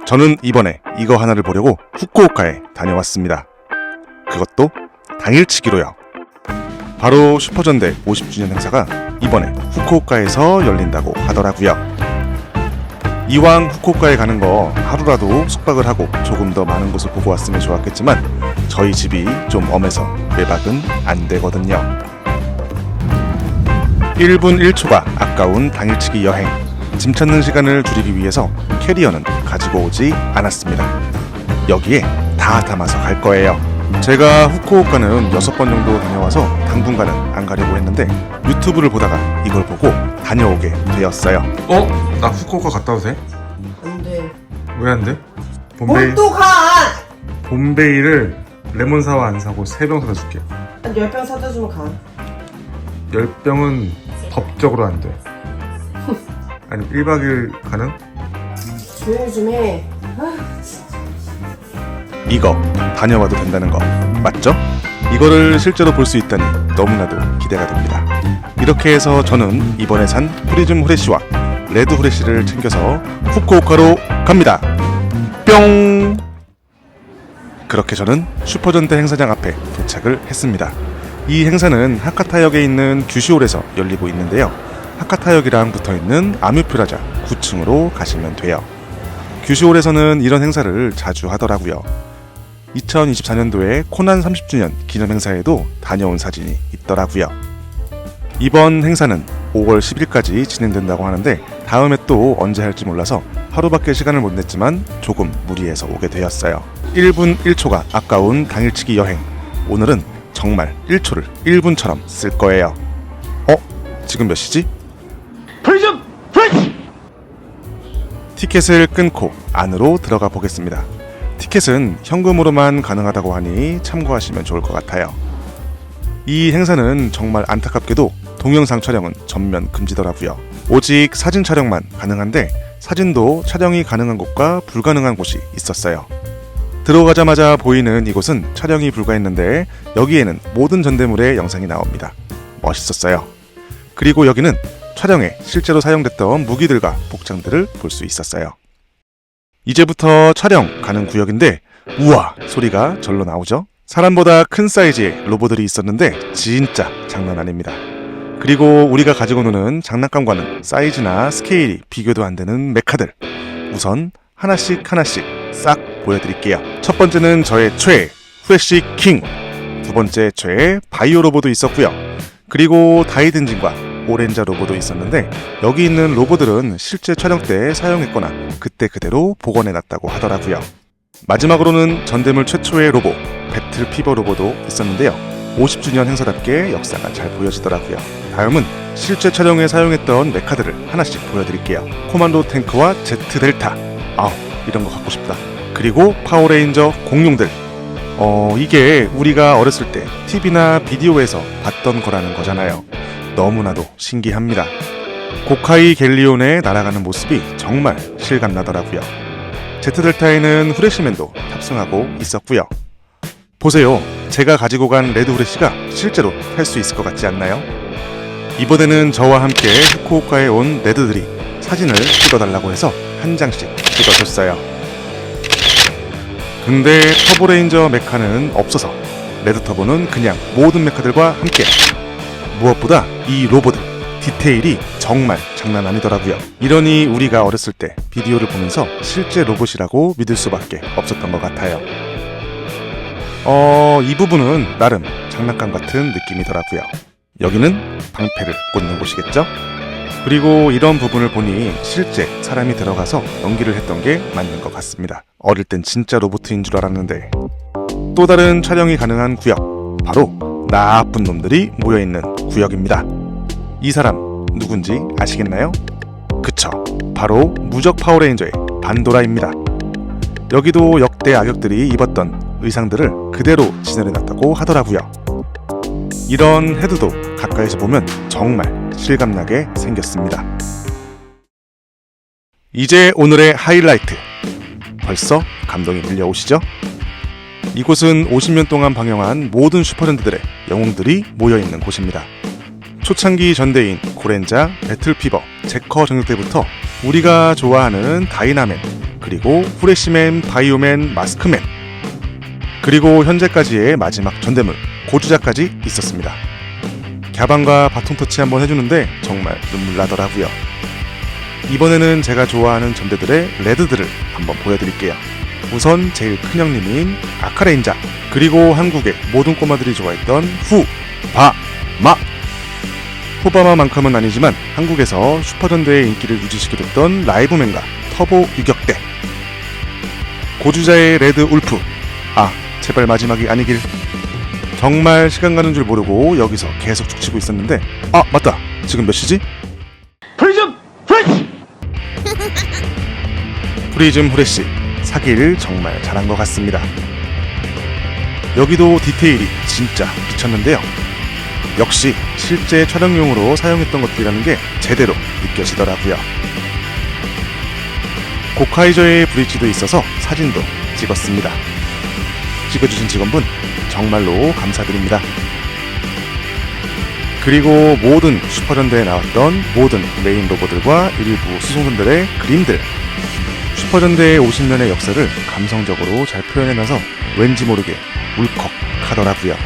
저는 이번에 이거 하나를 보려고 후쿠오카에 다녀왔습니다. 그것도 당일치기로요. 바로 슈퍼전대 50주년 행사가 이번에 후쿠오카에서 열린다고 하더라고요. 이왕 후쿠오카에 가는 거 하루라도 숙박을 하고 조금 더 많은 곳을 보고 왔으면 좋았겠지만 저희 집이 좀 엄해서 외박은 안 되거든요. 1분 1초가 아까운 당일치기 여행. 짐 찾는 시간을 줄이기 위해서 캐리어는 가지고 오지 않았습니다. 여기에 다 담아서 갈 거예요. 제가 후쿠오카는 6번 정도 다녀와서 당분간은 안 가려고 했는데 유튜브를 보다가 이걸 보고 다녀오게 되었어요. 나 후쿠오카 갔다 와도 돼? 안 돼. 왜 안 돼? 뭘 또 가! 봄베이를 레몬 사와 안 사고 3병 사다 줄게. 한 10병 사다 주면 가. 10병은 법적으로 안 돼. 아니 1박 2일 가능? 조용히 좀 해. 이거 다녀와도 된다는 거 맞죠? 이거를 실제로 볼 수 있다니 너무나도 기대가 됩니다. 이렇게 해서 저는 이번에 산 프리즘 후레쉬와 레드 후레쉬를 챙겨서 후쿠오카로 갑니다. 뿅! 그렇게 저는 슈퍼전대 행사장 앞에 도착을 했습니다. 이 행사는 하카타역에 있는 규시홀에서 열리고 있는데요. 하카타역이랑 붙어있는 아뮤표라자 9층으로 가시면 돼요. 규시홀에서는 이런 행사를 자주 하더라고요. 2024년도에 코난 30주년 기념 행사에도 다녀온 사진이 있더라고요. 이번 행사는 5월 10일까지 진행된다고 하는데 다음에 또 언제 할지 몰라서 하루밖에 시간을 못 냈지만 조금 무리해서 오게 되었어요. 1분 1초가 아까운 당일치기 여행. 오늘은 정말 1초를 1분처럼 쓸 거예요. 지금 몇 시지? 프리즘 프레시! 티켓을 끊고 안으로 들어가 보겠습니다. 티켓은 현금으로만 가능하다고 하니 참고하시면 좋을 것 같아요. 이 행사는 정말 안타깝게도 동영상 촬영은 전면 금지더라고요. 오직 사진 촬영만 가능한데 사진도 촬영이 가능한 곳과 불가능한 곳이 있었어요. 들어가자마자 보이는 이곳은 촬영이 불가했는데 여기에는 모든 전대물의 영상이 나옵니다. 멋있었어요. 그리고 여기는 촬영에 실제로 사용됐던 무기들과 복장들을 볼 수 있었어요. 이제부터 촬영 가는 구역인데 우와 소리가 절로 나오죠? 사람보다 큰 사이즈의 로봇들이 있었는데 진짜 장난 아닙니다. 그리고 우리가 가지고 노는 장난감과는 사이즈나 스케일이 비교도 안 되는 메카들. 우선 하나씩 싹 보여드릴게요. 첫 번째는 저의 최애 후레쉬 킹. 두 번째 최애 바이오 로봇도 있었고요. 그리고 다이든진과 오렌자 로봇도 있었는데 여기 있는 로봇들은 실제 촬영 때 사용했거나 그때 그대로 복원해놨다고 하더라고요. 마지막으로는 전대물 최초의 로봇 배틀 피버 로봇도 있었는데요. 50주년 행사답게 역사가 잘 보여지더라고요. 다음은 실제 촬영에 사용했던 메카들을 하나씩 보여드릴게요. 코만도 탱크와 제트 델타. 이런 거 갖고 싶다. 그리고 파워레인저 공룡들. 이게 우리가 어렸을 때 TV나 비디오에서 봤던 거라는 거잖아요. 너무나도 신기합니다. 고카이 갤리온의 날아가는 모습이 정말 실감나더라고요. 제트델타에는 후레쉬맨도 탑승하고 있었고요. 보세요. 제가 가지고 간 레드 후레쉬가 실제로 탈 수 있을 것 같지 않나요? 이번에는 저와 함께 후쿠오카에 온 레드들이 사진을 찍어달라고 해서 한 장씩 찍어줬어요. 근데 터보레인저 메카는 없어서 레드 터보는 그냥 모든 메카들과 함께. 무엇보다 이 로봇 디테일이 정말 장난 아니더라고요. 이러니 우리가 어렸을 때 비디오를 보면서 실제 로봇이라고 믿을 수밖에 없었던 것 같아요. 이 부분은 나름 장난감 같은 느낌이더라고요. 여기는 방패를 꽂는 곳이겠죠? 그리고 이런 부분을 보니 실제 사람이 들어가서 연기를 했던 게 맞는 것 같습니다. 어릴 땐 진짜 로봇인 줄 알았는데. 또 다른 촬영이 가능한 구역, 바로 나쁜 놈들이 모여있는 구역입니다. 이 사람 누군지 아시겠나요? 그쵸, 바로 무적 파워레인저의 반도라입니다. 여기도 역대 악역들이 입었던 의상들을 그대로 진열해놨다고 하더라고요. 이런 헤드도 가까이서 보면 정말 실감나게 생겼습니다. 이제 오늘의 하이라이트. 벌써 감동이 밀려오시죠? 이곳은 50년 동안 방영한 모든 슈퍼전대들의 영웅들이 모여있는 곳입니다. 초창기 전대인 고렌자, 배틀피버, 제커 전역 때부터 우리가 좋아하는 다이나맨, 그리고 후레쉬맨, 바이오맨, 마스크맨, 그리고 현재까지의 마지막 전대물 고주자까지 있었습니다. 갸방과 바통 터치 한번 해주는데 정말 눈물 나더라고요. 이번에는 제가 좋아하는 전대들의 레드들을 한번 보여드릴게요. 우선 제일 큰 형님인 아카레인자, 그리고 한국의 모든 꼬마들이 좋아했던 후바마. 후바마만큼은 아니지만 한국에서 슈퍼전대의 인기를 유지시켜줬던 라이브맨과 터보 유격대, 고주자의 레드 울프. 아, 제발 마지막이 아니길. 정말 시간 가는 줄 모르고 여기서 계속 죽치고 있었는데, 아 맞다, 지금 몇 시지? 프리즘 프레시! 프리즘 후레쉬 사기를 정말 잘한 것 같습니다. 여기도 디테일이 진짜 미쳤는데요. 역시 실제 촬영용으로 사용했던 것들이라는 게 제대로 느껴지더라고요. 고카이저의 브릿지도 있어서 사진도 찍었습니다. 찍어주신 직원분 정말로 감사드립니다. 그리고 모든 슈퍼전대에 나왔던 모든 메인 로고들과 일부 수송선들의 그림들, 슈퍼전대의 50년의 역사를 감성적으로 잘 표현해놔서 왠지 모르게 울컥하더라고요.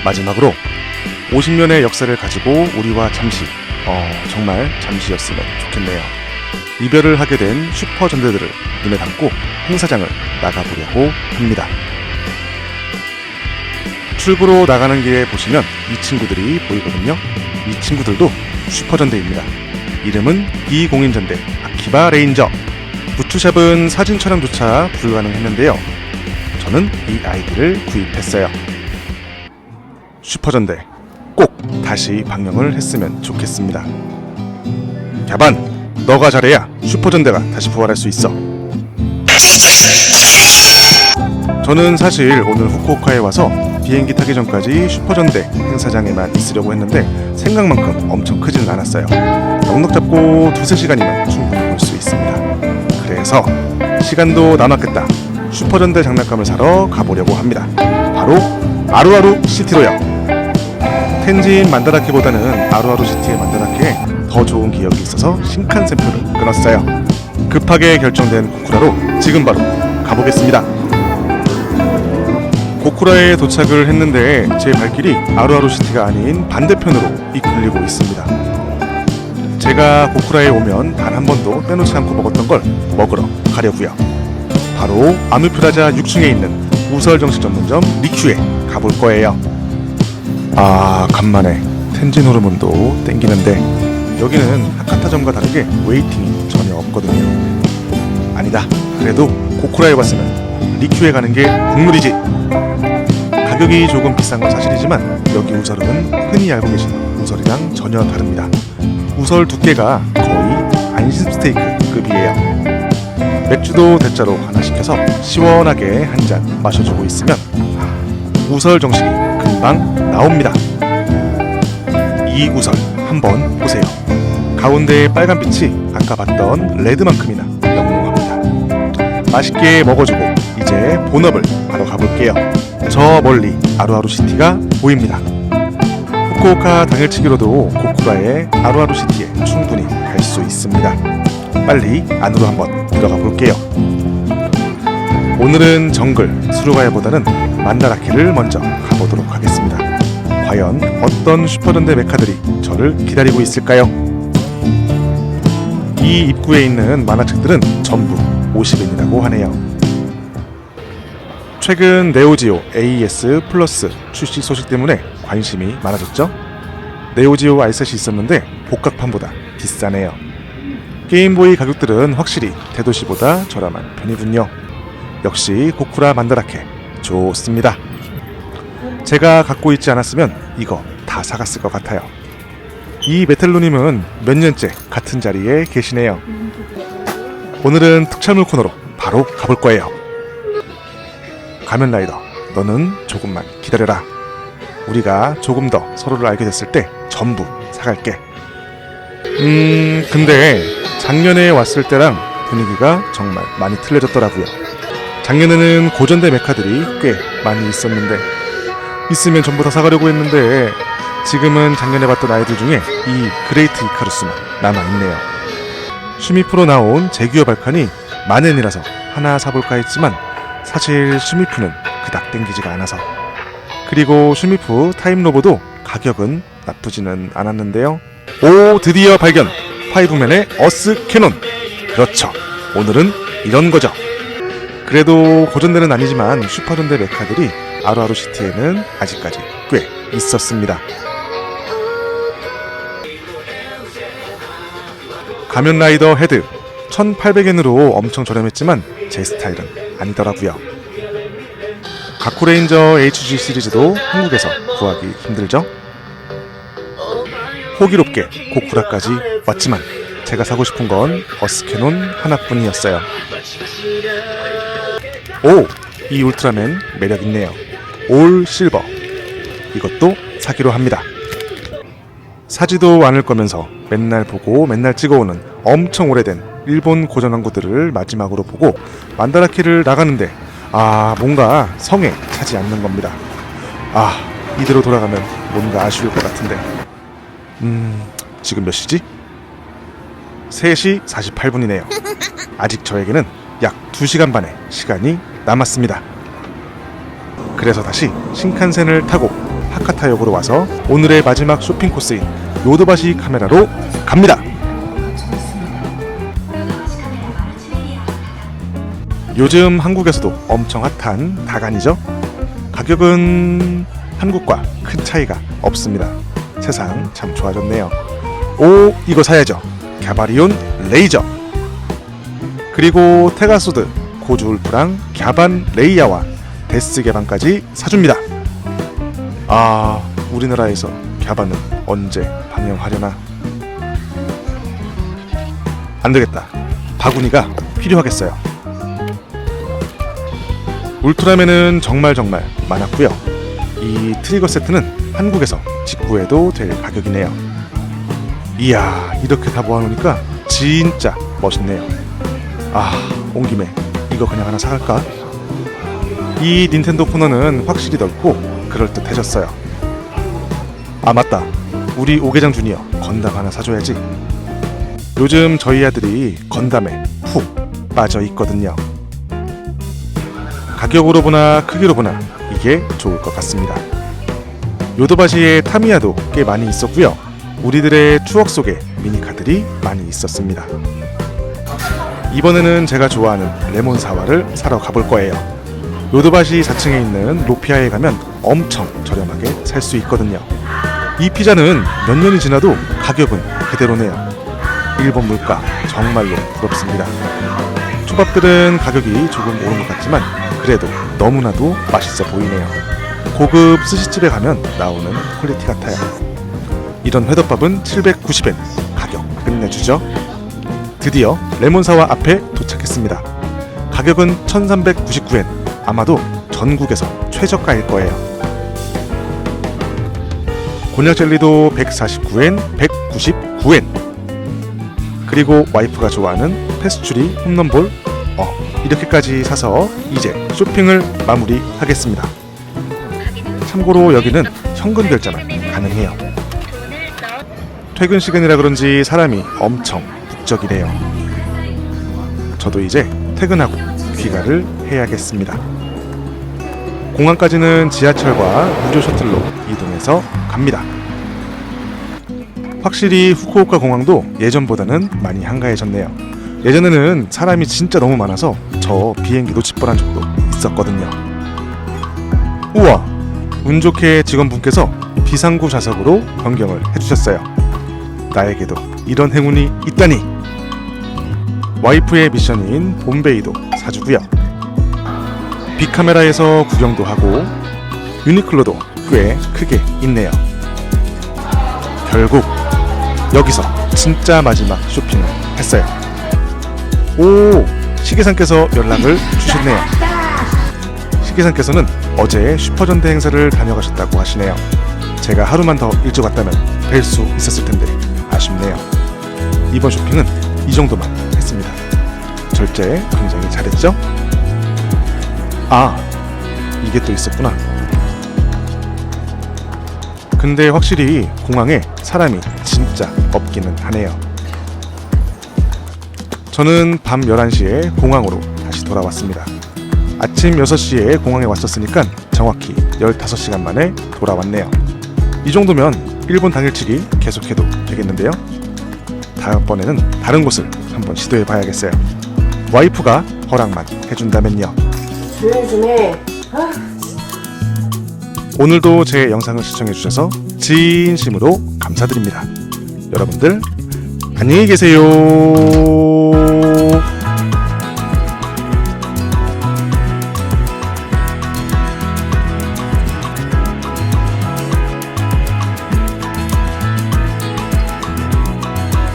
마지막으로 50년의 역사를 가지고 우리와 잠시, 정말 잠시였으면 좋겠네요. 이별을 하게 된 슈퍼전대들을 눈에 담고 행사장을 나가보려고 합니다. 출구로 나가는 길에 보시면 이 친구들이 보이거든요. 이 친구들도 슈퍼전대입니다. 이름은 비공인전대 아키바 레인저. 부추샵은 사진 촬영조차 불가능했는데요. 저는 이 아이디를 구입했어요. 슈퍼전대 꼭 다시 방영을 했으면 좋겠습니다. 갸반, 너가 잘해야 슈퍼전대가 다시 부활할 수 있어. 저는 사실 오늘 후쿠오카에 와서 비행기 타기 전까지 슈퍼전대 행사장에만 있으려고 했는데 생각만큼 엄청 크지는 않았어요. 넉넉 잡고 2-3시간이면 충분히 볼 수 있습니다. 그래서 시간도 남았겠다, 슈퍼전대 장난감을 사러 가보려고 합니다. 바로 아루아루 시티로요. 텐진 만다라케보다는 아루아루 시티의 만다라케에 더 좋은 기억이 있어서 신칸센표를 끊었어요. 급하게 결정된 고쿠라로 지금 바로 가보겠습니다. 고쿠라에 도착을 했는데 제 발길이 아루아루 시티가 아닌 반대편으로 이끌리고 있습니다. 제가 고쿠라에 오면 단 한 번도 빼놓지 않고 먹었던 걸 먹으러 가려고요. 바로 아뮤프라자 6층에 있는 우설 정식 전문점 리큐에 가볼 거예요. 아, 간만에 텐진 호르몬도 땡기는데 여기는 하카타점과 다르게 웨이팅이 전혀 없거든요. 아니다, 그래도 고쿠라에 왔으면 리큐에 가는 게 국룰이지. 가격이 조금 비싼 건 사실이지만 여기 우설은 흔히 알고 계신 우설이랑 전혀 다릅니다. 우설 두께가 거의 안심 스테이크급이에요. 맥주도 대짜로 하나 시켜서 시원하게 한 잔 마셔주고 있으면 우설 정식이 금방 나옵니다. 이 우설 한번 보세요. 가운데의 빨간 빛이 아까 봤던 레드만큼이나 영롱합니다. 맛있게 먹어주고 이제 본업을 하러 가볼게요. 저 멀리 아루아루 시티가 보입니다. 후쿠오카 당일치기로도 고쿠라의 아루아루 시티에 충분히 갈 수 있습니다. 빨리 안으로 한번 들어가 볼게요. 오늘은 정글 수루가야보다는 만다라케를 먼저 가보도록 하겠습니다. 과연 어떤 슈퍼전대 메카들이 저를 기다리고 있을까요? 이 입구에 있는 만화책들은 전부 50엔이라고 하네요. 최근 네오지오 AES 플러스 출시 소식 때문에 관심이 많아졌죠? 네오지오 알셋이 있었는데 복각판보다 비싸네요. 게임보이 가격들은 확실히 대도시보다 저렴한 편이군요. 역시 고쿠라 만다라케 좋습니다. 제가 갖고 있지 않았으면 이거 다 사갔을 것 같아요. 이 메텔로님은 몇 년째 같은 자리에 계시네요. 오늘은 특촬물 코너로 바로 가볼 거예요. 가면라이더, 너는 조금만 기다려라. 우리가 조금 더 서로를 알게 됐을 때 전부 사갈게. 근데 작년에 왔을 때랑 분위기가 정말 많이 틀려졌더라고요. 작년에는 고전대 메카들이 꽤 많이 있었는데 있으면 전부 다 사가려고 했는데 지금은 작년에 봤던 아이들 중에 이 그레이트 이카루스만 남아있네요. 슈미프로 나온 제규어 발칸이 만엔이라서 하나 사볼까 했지만 사실 슈미프는 그닥 땡기지가 않아서. 그리고 슈미프 타임로버도 가격은 나쁘지는 않았는데요. 오, 드디어 발견! 파이브맨의 어스 캐논! 그렇죠, 오늘은 이런 거죠. 그래도 고전대는 아니지만 슈퍼전대 메카들이 아루아루 시티에는 아직까지 꽤 있었습니다. 가면라이더 헤드 1800엔으로 엄청 저렴했지만 제 스타일은 아니더라고요. 가쿠레인저 HG 시리즈도 한국에서 구하기 힘들죠? 호기롭게 고쿠라까지 왔지만 제가 사고 싶은 건 어스캐논 하나뿐이었어요. 오! 이 울트라맨 매력있네요. 올 실버. 이것도 사기로 합니다. 사지도 않을 거면서 맨날 보고 맨날 찍어오는 엄청 오래된 일본 고전 광고들을 마지막으로 보고 만다라키를 나가는데 뭔가 성에 차지 않는 겁니다. 이대로 돌아가면 뭔가 아쉬울 것 같은데. 지금 몇 시지? 3시 48분이네요. 아직 저에게는 약 2시간 반의 시간이 남았습니다. 그래서 다시 신칸센을 타고 하카타역으로 와서 오늘의 마지막 쇼핑 코스인 요도바시 카메라로 갑니다. 요즘 한국에서도 엄청 핫한 다간이죠. 가격은 한국과 큰 차이가 없습니다. 세상 참 좋아졌네요. 오, 이거 사야죠. 갸바리온 레이저. 그리고 테가소드, 고주 울프랑 갸반 레이야와 데스 개방까지 사줍니다. 우리나라에서 갸반은 언제 방영하려나? 안되겠다. 바구니가 필요하겠어요. 울트라맨은 정말 많았고요. 이 트리거 세트는 한국에서 직구해도 될 가격이네요. 이야, 이렇게 다 모아놓으니까 진짜 멋있네요. 온 김에 이거 그냥 하나 사갈까? 이 닌텐도 코너는 확실히 넓고 그럴듯해졌어요. 맞다, 우리 오계장 주니어 건담 하나 사줘야지. 요즘 저희 아들이 건담에 푹 빠져있거든요. 가격으로 보나 크기로 보나 이게 좋을 것 같습니다. 요도바시의 타미야도 꽤 많이 있었고요. 우리들의 추억 속에 미니카들이 많이 있었습니다. 이번에는 제가 좋아하는 레몬 사와를 사러 가볼 거예요. 요도바시 4층에 있는 로피아에 가면 엄청 저렴하게 살 수 있거든요. 이 피자는 몇 년이 지나도 가격은 그대로네요. 일본 물가 정말로 부럽습니다. 초밥들은 가격이 조금 오른 것 같지만 그래도 너무나도 맛있어 보이네요. 고급 스시집에 가면 나오는 퀄리티 같아요. 이런 회덮밥은 790엔, 가격 끝내주죠. 드디어 레몬사와 앞에 도착했습니다. 가격은 1399엔, 아마도 전국에서 최저가일 거예요. 곤약 젤리도 149엔, 199엔. 그리고 와이프가 좋아하는 페스츄리 홈런볼, 이렇게까지 사서 이제 쇼핑을 마무리하겠습니다. 참고로 여기는 현금 결제만 가능해요. 퇴근 시간이라 그런지 사람이 엄청 북적이네요. 저도 이제 퇴근하고 귀가를 해야겠습니다. 공항까지는 지하철과 무료 셔틀로 이동해서 갑니다. 확실히 후쿠오카 공항도 예전보다는 많이 한가해졌네요. 예전에는 사람이 진짜 너무 많아서 저 비행기 놓칠 뻔한 적도 있었거든요. 우와! 운 좋게 직원분께서 비상구 좌석으로 변경을 해주셨어요. 나에게도 이런 행운이 있다니! 와이프의 미션인 봄베이도 사주고요. 빅카메라에서 구경도 하고 유니클로도 꽤 크게 있네요. 결국 여기서 진짜 마지막 쇼핑을 했어요. 오! 시계상께서 연락을 주셨네요. 시계상께서는 어제 슈퍼전대 행사를 다녀가셨다고 하시네요. 제가 하루만 더 일찍 왔다면 뵐 수 있었을 텐데 아쉽네요. 이번 쇼핑은 이 정도만 했습니다. 절제 굉장히 잘했죠? 이게 또 있었구나. 근데 확실히 공항에 사람이 진짜 없기는 하네요. 저는 밤 11시에 공항으로 다시 돌아왔습니다. 아침 6시에 공항에 왔었으니까 정확히 15시간 만에 돌아왔네요. 이 정도면 일본 당일치기 계속해도 되겠는데요. 다음번에는 다른 곳을 한번 시도해 봐야겠어요. 와이프가 허락만 해준다면요. 조용히 좀 해. 아, 오늘도 제 영상을 시청해주셔서 진심으로 감사드립니다. 여러분들 안녕히 계세요.